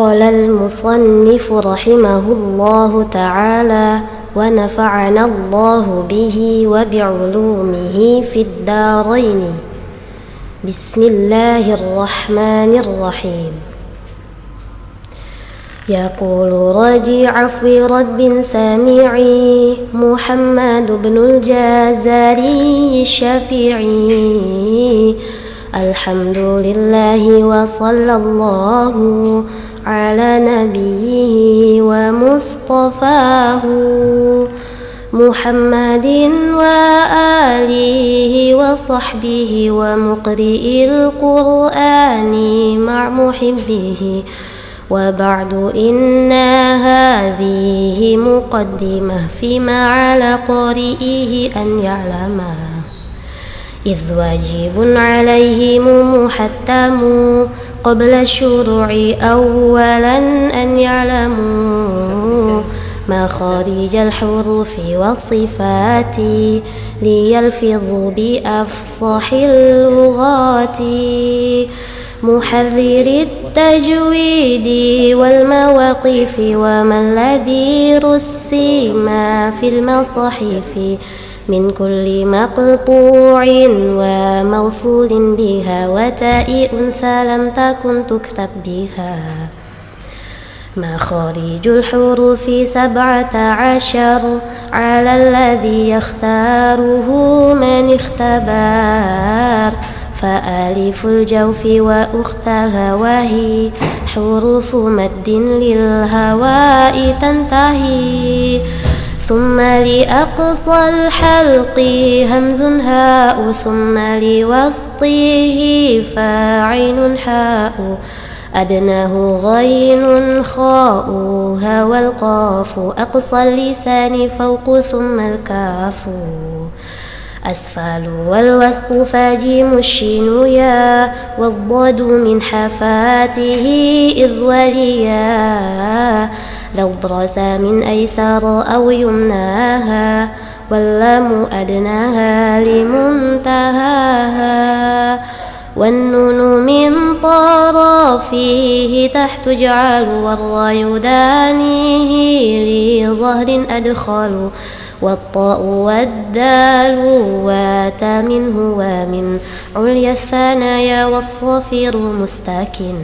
قال المصنف رحمه الله تعالى ونفعنا الله به وبعلومه في الدارين. بسم الله الرحمن الرحيم. يقول راجي عفو رب سامعي محمد بن الجازري الشافعي الحمد لله وصلى الله على نبيه ومصطفاه محمد وآله وصحبه ومقرئ القرآن مع محبه. وبعد إن هذه مقدمة فيما على قارئه أن يعلمه، إذ واجب عليهم محتم قبل الشروع أولا أن يعلموا مخارج الحروف والصفات ليلفظوا بأفصح اللغات، محرر التجويد والمواقف وما الذي رسم في المصاحف من كل مقطوع وموصول بها وتاء أنثى لم تكن تكتب بها. مخارج الحروف 17 على الذي يختاره من اختبار، فألف الجوف وأختها وهي حروف مد للهواء تنتهي، ثم لأقصى الحلق همز هاء، ثم لوسطه فاعل حاء، أدناه غين خاء هوى القاف، أقصى اللسان فوق ثم الكاف، أسفل والوسط فاجيم الشين يا، والضاد من حفاته إذ وليا، لو درس من أيسر أو يمناها، واللام أدناها لمنتهاها، والنون من طرفيه تحت جعل، والراء دانيه لظهر أدخل، والطاء والدال واتا منه ومن عليا الثنايا، والصفير مستكن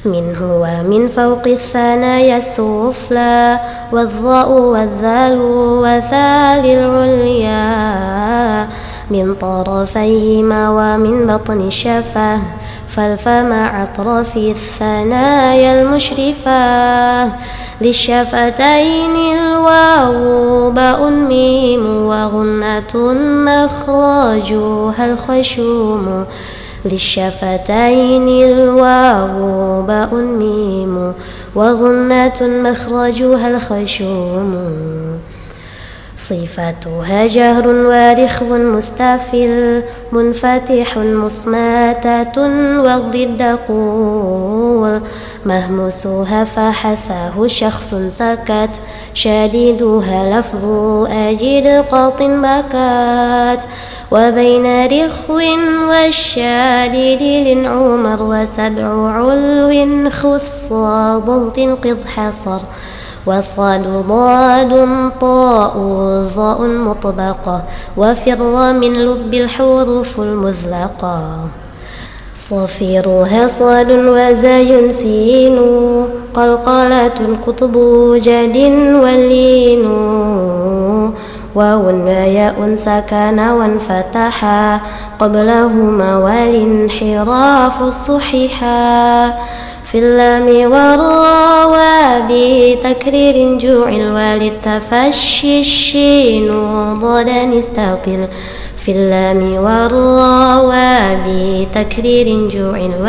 منه ومن فوق الثنايا السفلى، والظاء والذال وثال العليا من طرفيهما ومن بطن الشفاه، فالفم مع أطراف الثنايا المشرفة، للشفتين الواو باء ميم وغنة مخرجها الخشوم، للشفتين الواو باء ميم وغنة مخرجها الخشوم، صفتها جهر ورخو مستفل منفتح مصماتة، والضد قول مهموسها فحثاه شخص سكت، شديدها لفظ أجد قاط بكات، وبين رخو والشادد للعمر، وسبع علو خص ضغط قض حصر، وصاد ضاد طاء ظاء مطبقة، وفر من لب الحروف المذلقة، صفيرها صاد وزاي سين، قلقلة قطب جد واللين، واو وياء سكن وانفتحا قبلهما والانحراف الصحيحا، في اللام والراء بتكرير جعل، وللتفشي الشين ضادا استطل، في اللام والراء بتكرير جعل.